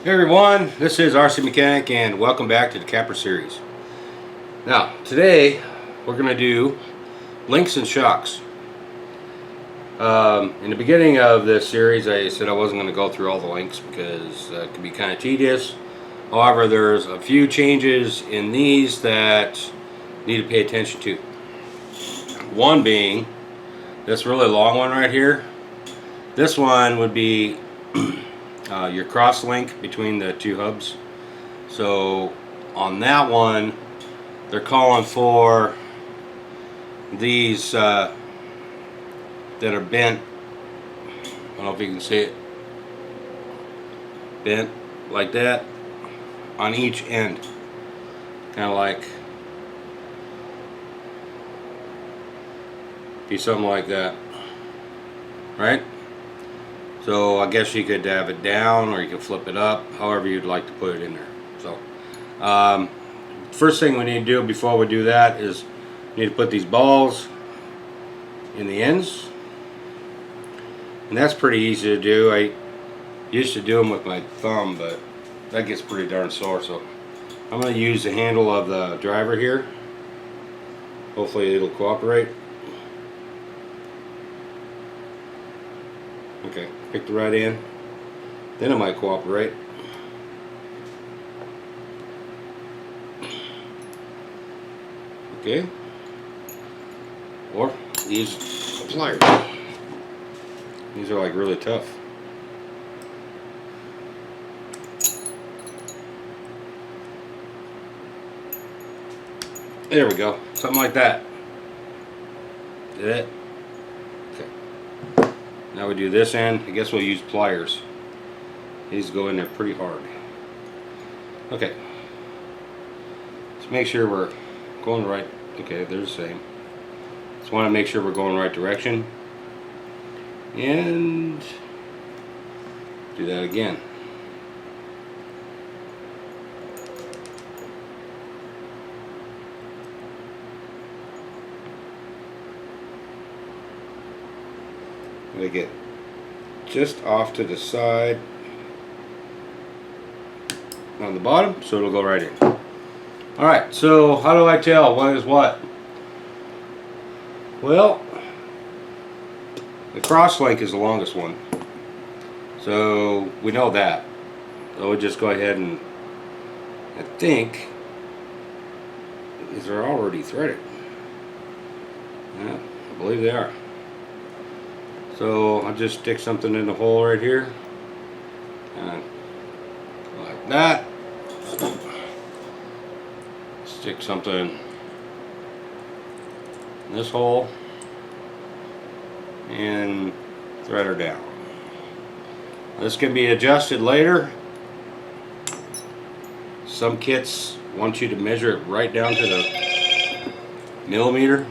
Hey everyone, this is RC Mechanic and welcome back to the Capra series. Now, today we're going to do links and shocks. In the beginning of this series I said I wasn't going to go through all the links because it can be kind of tedious. However, there's a few changes in these that need to pay attention to. One being this really long one right here. This one would be your cross link between the two hubs. So on that one they're calling for these that are bent. I don't know if you can see it, bent like that on each end, kind of like be something like that, right? So I guess you could have it down or you can flip it up, however you'd like to put it in there. So first thing we need to do before we do that is we need to put these balls in the ends, and that's pretty easy to do. I used to do them with my thumb, but that gets pretty darn sore, so I'm going to use the handle of the driver here. Hopefully it'll cooperate. Okay, pick the right end, then it might cooperate. Okay, or use pliers. These are like really tough. There we go, something like that. Did it? Okay. Now we do this end. I guess we'll use pliers. These go in there pretty hard. Okay. Let's make sure we're going right. Okay, they're the same. Just want to make sure we're going the right direction. And do that again. Make it just off to the side on the bottom, so it'll go right in. Alright, so how do I tell what is what? Well, the cross link is the longest one, so we know that. So we'll just go ahead and I think these are already threaded. Yeah, I believe they are. So I'll just stick something in the hole right here, and like that. Stick something in this hole and thread her down. This can be adjusted later. Some kits want you to measure it right down to the millimeter.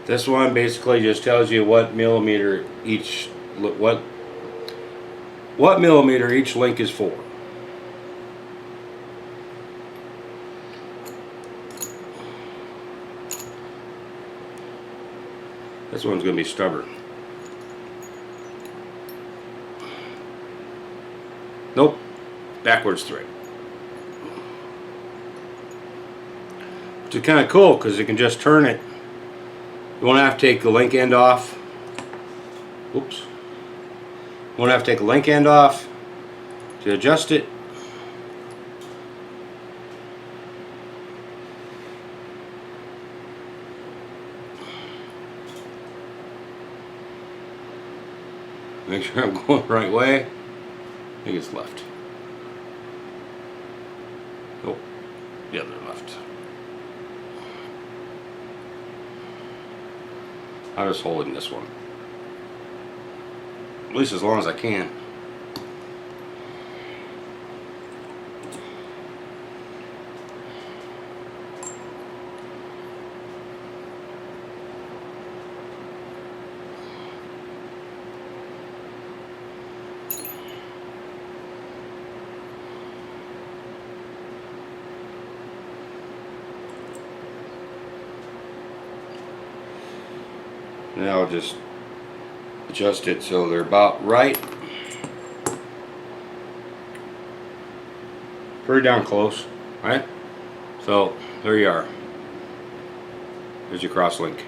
This one basically just tells you what millimeter each what millimeter each link is for. This one's going to be stubborn. Nope, backwards thread. Which is kind of cool because you can just turn it. You won't have to take the link end off. Oops. You won't have to take the link end off to adjust it. Make sure I'm going the right way. I think it's left. Oh, the other left. I'm just holding this one. At least as long as I can. Now I'll just adjust it so they're about right pretty down close, right? So there you are. There's your cross link.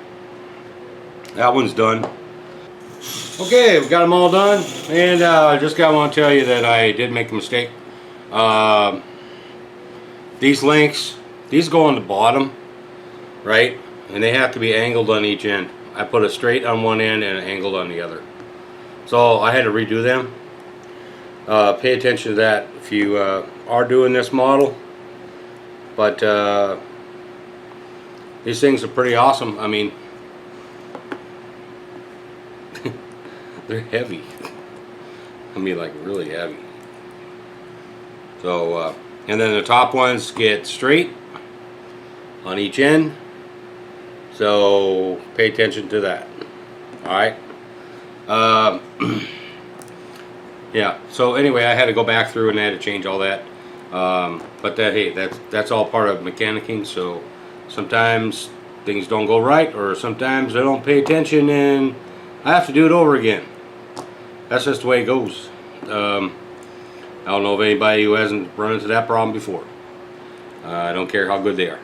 That one's done. Okay, we got them all done, and just want to tell you that I did make a mistake. These links, these go on the bottom, right? And they have to be angled on each end. I put a straight on one end and an angled on the other. So I had to redo them. Pay attention to that if you are doing this model. But these things are pretty awesome. I mean, they're heavy. I mean, like really heavy. So, and then the top ones get straight on each end. So pay attention to that. All right. Yeah. So anyway, I had to go back through and I had to change all that. But hey, that's all part of mechanicking. So sometimes things don't go right, or sometimes I don't pay attention and I have to do it over again. That's just the way it goes. I don't know of anybody who hasn't run into that problem before. I don't care how good they are.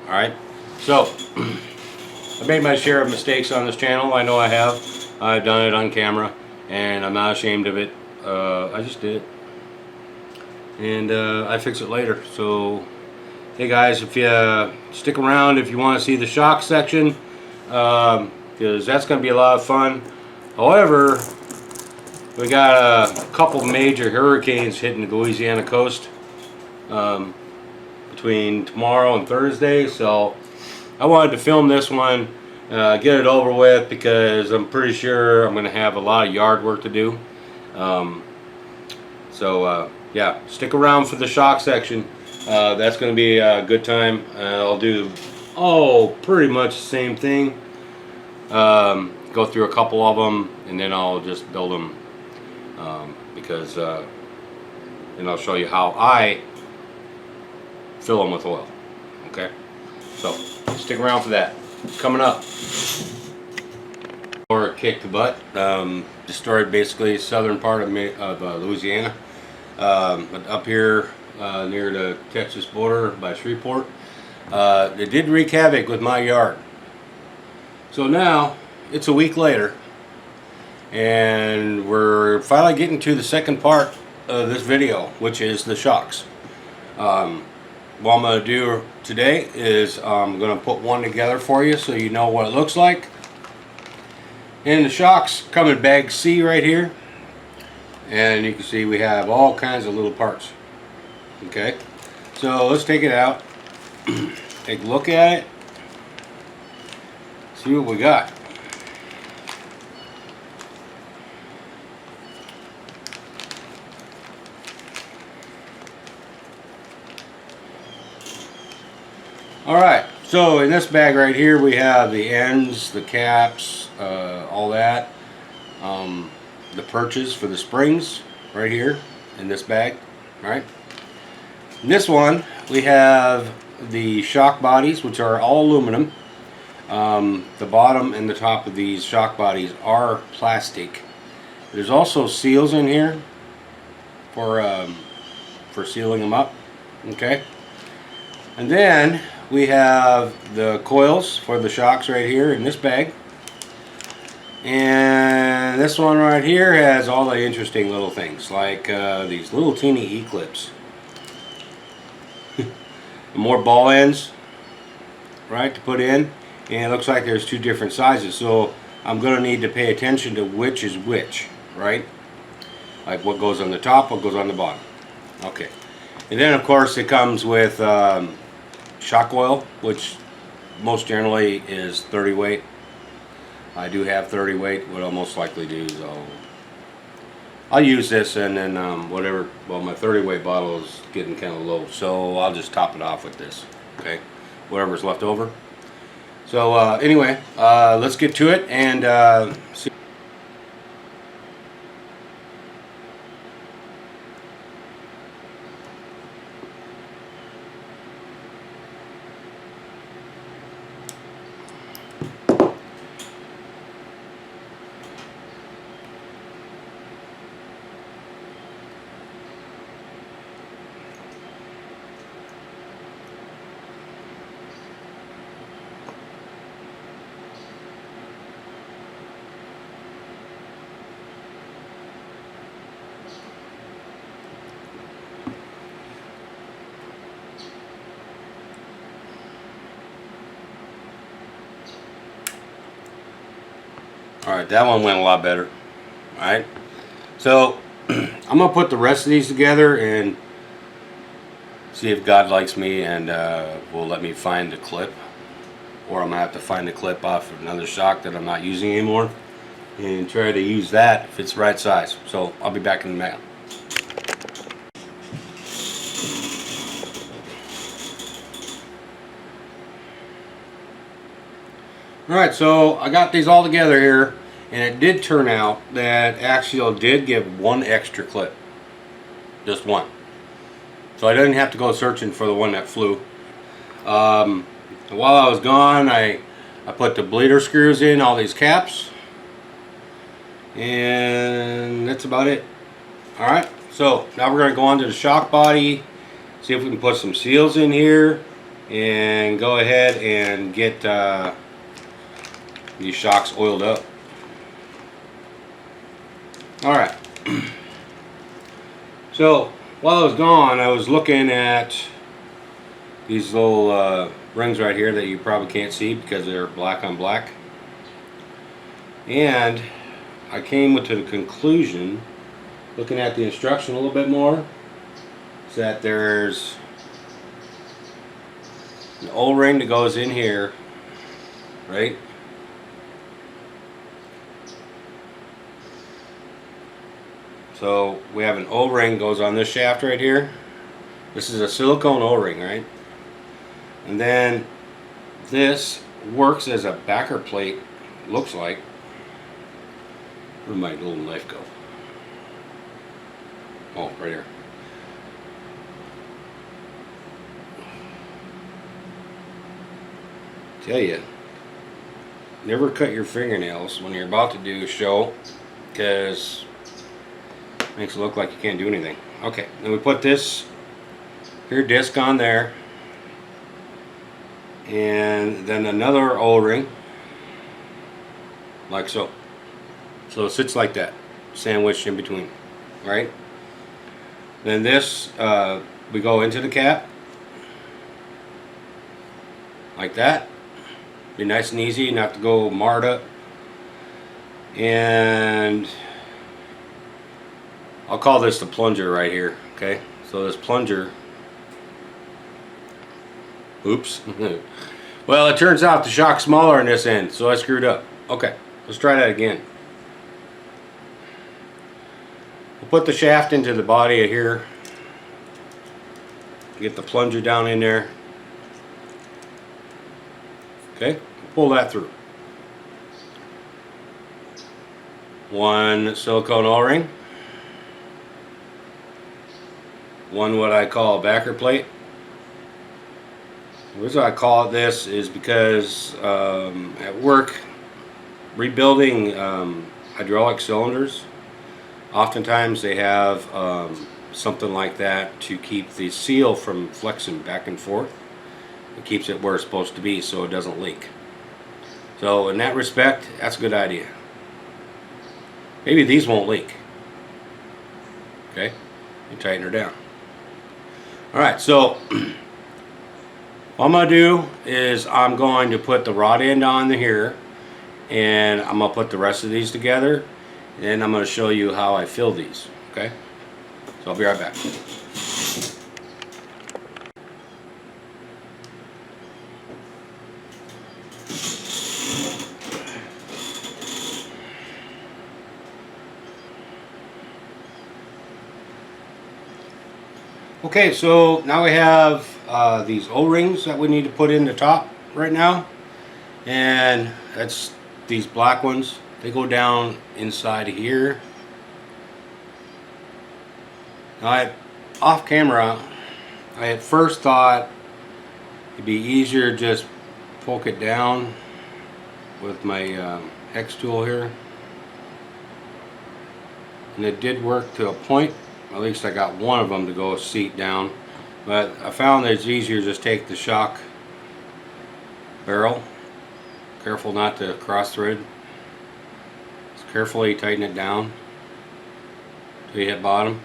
Alright, so I made my share of mistakes on this channel. I know I have. I've done it on camera and I'm not ashamed of it. I just did it. And I fix it later. So hey guys, if you stick around, if you want to see the shock section, because that's going to be a lot of fun. However, we got a couple major hurricanes hitting the Louisiana coast between tomorrow and Thursday, so I wanted to film this one, get it over with, because I'm pretty sure I'm going to have a lot of yard work to do. Yeah, stick around for the shock section. That's going to be a good time. I'll do pretty much the same thing. Go through a couple of them and then I'll just build them. Because and I'll show you how I fill them with oil. Okay, so stick around for that. Coming up, or kick the butt. Destroyed basically southern part of Louisiana, but up here near the Texas border by Shreveport, they did wreak havoc with my yard. So now it's a week later. And we're finally getting to the second part of this video, which is the shocks. What I'm going to do today is I'm going to put one together for you so you know what it looks like. And the shocks come in bag C right here. And you can see we have all kinds of little parts. Okay, so let's take it out, take a look at it, see what we got. Alright, so in this bag right here we have the ends, the caps, all that. The perches for the springs right here in this bag. Alright. In this one we have the shock bodies, which are all aluminum. The bottom and the top of these shock bodies are plastic. There's also seals in here for sealing them up. Okay. And then we have the coils for the shocks right here in this bag. And this one right here has all the interesting little things, like these little teeny E-clips. More ball ends, right, to put in. And it looks like there's two different sizes. So I'm going to need to pay attention to which is which, right? Like what goes on the top, what goes on the bottom. Okay. And then of course it comes with shock oil, which most generally is 30 weight. I do have 30 weight. What I'll most likely do is I'll use this, and then whatever, well, my 30 weight bottle is getting kind of low, so I'll just top it off with this. Okay, whatever's left over. So anyway, let's get to it and see. Alright, that one went a lot better. Alright, so I'm going to put the rest of these together and see if God likes me and will let me find the clip. Or I'm going to have to find the clip off of another shock that I'm not using anymore and try to use that if it's the right size. So I'll be back in a minute. Alright, so I got these all together here, and it did turn out that Axial did give one extra clip. Just one. So I didn't have to go searching for the one that flew. While I was gone, I put the bleeder screws in all these caps. And that's about it. Alright, so now we're going to go on to the shock body, see if we can put some seals in here, and go ahead and get these shocks oiled up. Alright, so while I was gone, I was looking at these little rings right here that you probably can't see because they're black on black. And I came to the conclusion, looking at the instruction a little bit more, is that there's an O-ring that goes in here, right? So we have an O-ring goes on this shaft right here. This is a silicone O-ring, right? And then this works as a backer plate, looks like. Where'd my little knife go? Oh, right here. Tell you, never cut your fingernails when you're about to do a show, because it makes it look like you can't do anything. Okay, then we put this here disc on there, and then another O-ring, like so. So it sits like that, sandwiched in between, right? Then this, we go into the cap, like that. Be nice and easy, not to go marred up. And I'll call this the plunger right here, okay? So this plunger, oops. Well, it turns out the shock's smaller on this end, so I screwed up. Okay, let's try that again. We'll put the shaft into the body of here. Get the plunger down in there. Okay, pull that through. One silicone O-ring. One what I call a backer plate. The reason I call it this is because at work, rebuilding hydraulic cylinders, oftentimes they have something like that to keep the seal from flexing back and forth. It keeps it where it's supposed to be so it doesn't leak. So in that respect, that's a good idea. Maybe these won't leak. Okay, you tighten her down. Alright, so what I'm going to do is I'm going to put the rod end on here, and I'm going to put the rest of these together, and then I'm going to show you how I fill these. Okay, so I'll be right back. Okay, so now we have these O-rings that we need to put in the top right now, and that's these black ones. They go down inside here. Now, off camera, I at first thought it'd be easier just poke it down with my hex tool here, and it did work to a point. At least I got one of them to go a seat down, but I found that it's easier to just take the shock barrel, careful not to cross thread, just carefully tighten it down till you hit bottom,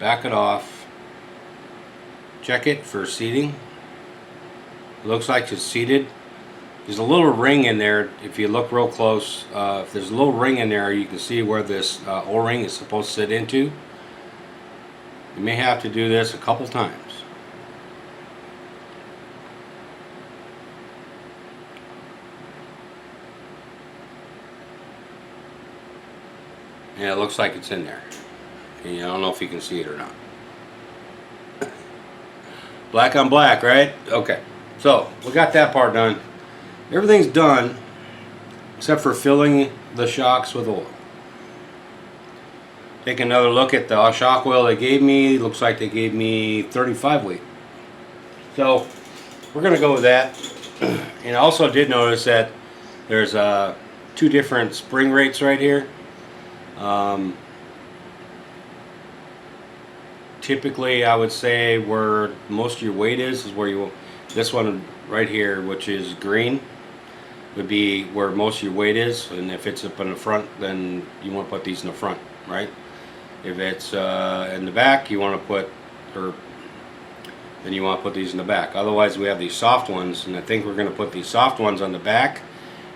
back it off, check it for seating. It looks like it's seated, There's a little ring in there. If you look real close, if there's a little ring in there, you can see where this O-ring is supposed to sit into. You may have to do this a couple times. And it looks like it's in there. And I don't know if you can see it or not. Black on black, right? Okay. So, we got that part done. Everything's done except for filling the shocks with oil. Take another look at the shock oil they gave me. Looks like they gave me 35 weight. So, we're going to go with that. And I also did notice that there's two different spring rates right here. Typically, I would say where most of your weight is where you, this one right here, which is green, would be where most of your weight is. And if it's up in the front, then you want to put these in the front, right? If it's in the back, you want to put, then you want to put these in the back. Otherwise, we have these soft ones, and I think we're going to put these soft ones on the back,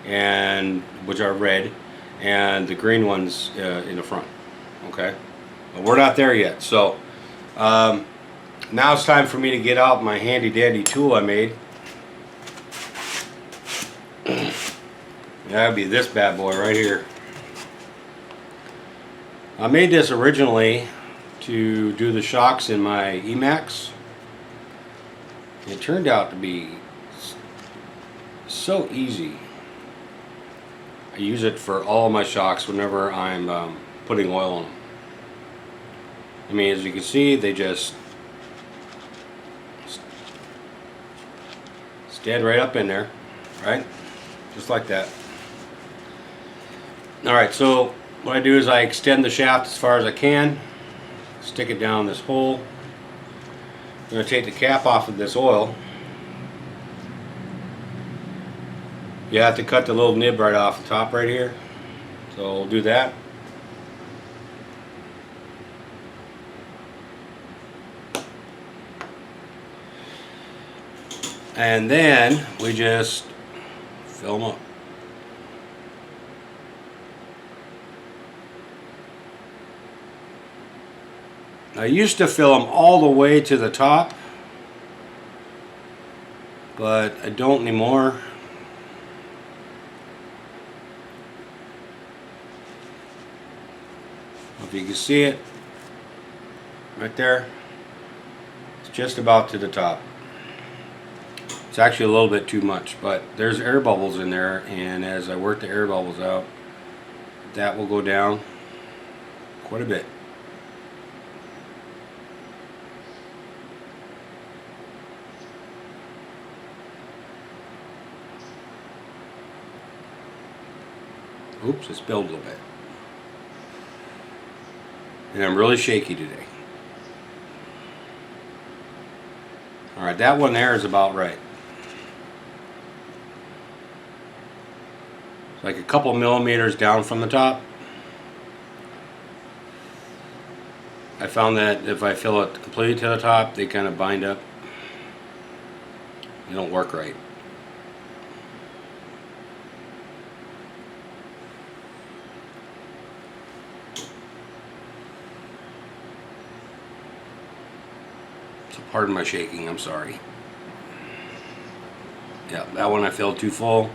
and which are red, and the green ones in the front. Okay, but we're not there yet. So now it's time for me to get out my handy dandy tool I made. That'd be this bad boy right here. I made this originally to do the shocks in my Emax. It turned out to be so easy. I use it for all my shocks whenever I'm putting oil on them. I mean, as you can see, they just stand right up in there, right? Just like that. Alright, so what I do is I extend the shaft as far as I can, stick it down this hole. I'm going to take the cap off of this oil. You have to cut the little nib right off the top right here. So we'll do that. And then we just fill them up. I used to fill them all the way to the top, but I don't anymore. If you can see it right there, it's just about to the top. It's actually a little bit too much, but there's air bubbles in there, and as I work the air bubbles out, that will go down quite a bit. Oops, it spilled a little bit. And I'm really shaky today. Alright, that one there is about right. It's like a couple millimeters down from the top. I found that if I fill it completely to the top, they kind of bind up. They don't work right. So pardon my shaking, I'm sorry. Yeah, that one I filled too full.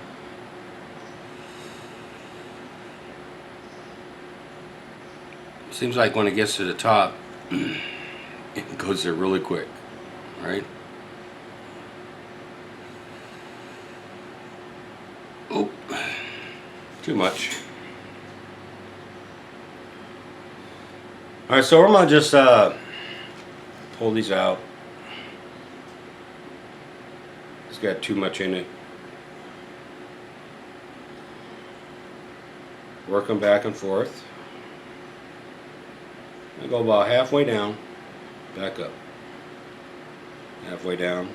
Seems like when it gets to the top, it goes there really quick, right? Oh, too much. All right, so I'm gonna just pull these out. It's got too much in it. Work them back and forth. I go about halfway down, back up. Halfway down.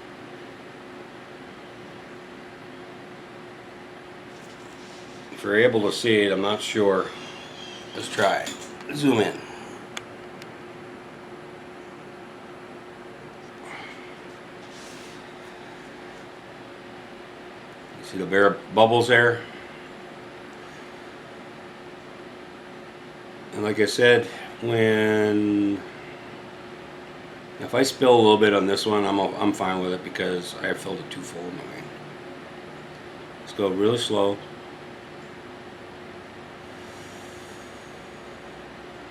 If you're able to see it, I'm not sure. Let's try. Zoom in. See the bare bubbles there. And like I said, if I spill a little bit on this one, I'm fine with it because I have filled it too full of mine. Let's go really slow.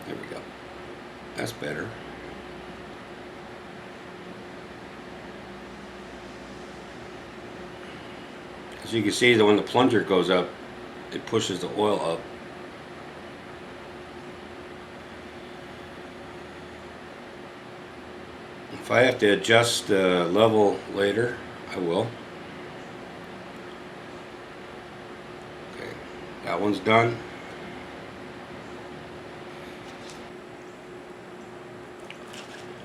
There we go. That's better. As you can see, that when the plunger goes up, it pushes the oil up. If I have to adjust the level later, I will. Okay, that one's done.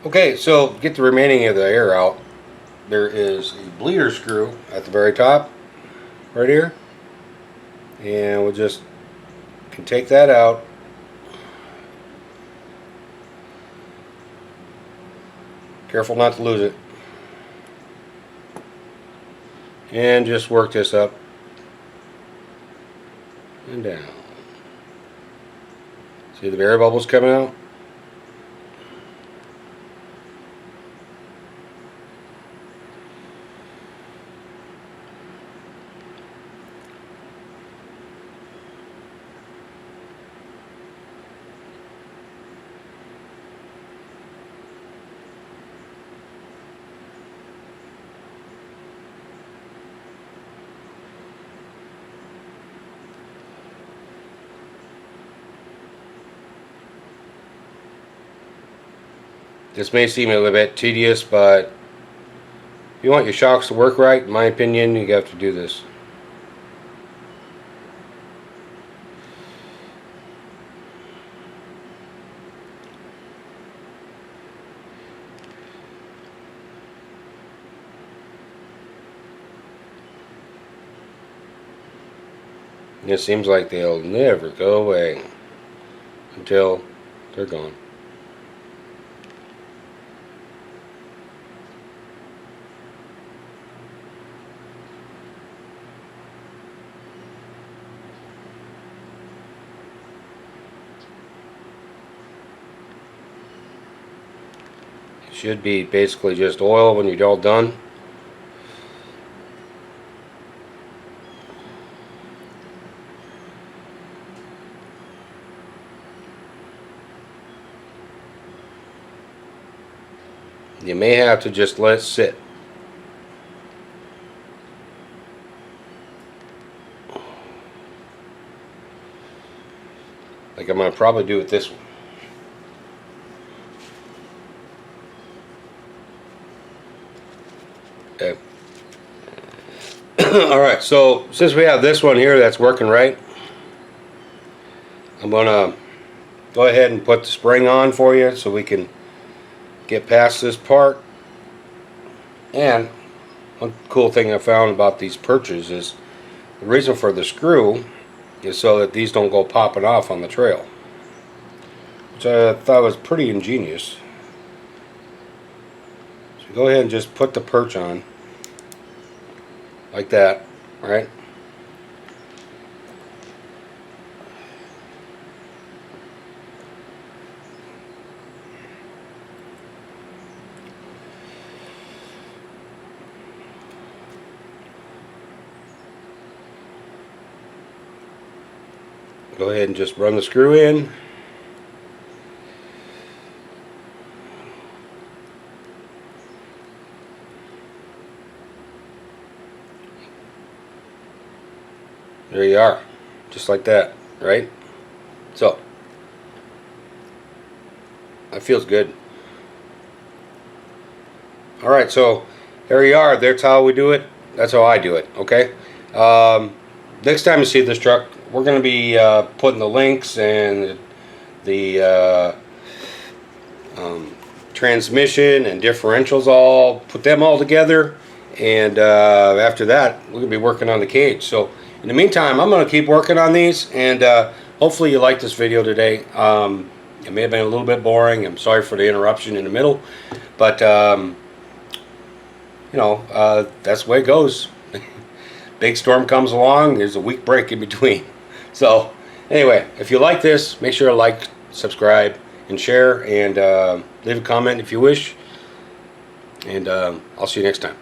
Okay, so get the remaining of the air out. There is a bleeder screw at the very top, right here. And we'll just can take that out. Careful not to lose it. And just work this up and down. See the air bubbles coming out? This may seem a little bit tedious, but if you want your shocks to work right, in my opinion, you have to do this. And it seems like they'll never go away until they're gone. Should be basically just oil when you're all done. You may have to just let it sit. Like I'm going to probably do with this one. Okay. Alright, so since we have this one here that's working right, I'm going to go ahead and put the spring on for you so we can get past this part. And one cool thing I found about these perches is the reason for the screw is so that these don't go popping off on the trail, which I thought was pretty ingenious. So go ahead and just put the perch on like that, right? Go ahead and just run the screw in. There you are, just like that, right? So, that feels good. Alright, so there you are. That's how we do it. That's how I do it, okay? Next time you see this truck, we're going to be putting the links and the transmission and differentials put them all together, and after that we're going to be working on the cage. So in the meantime, I'm going to keep working on these, and hopefully you liked this video today. It may have been a little bit boring. I'm sorry for the interruption in the middle, but you know, that's the way it goes. big storm comes along, there's a week break in between. So anyway, if you like this, make sure to like, subscribe, and share, and leave a comment if you wish. And I'll see you next time.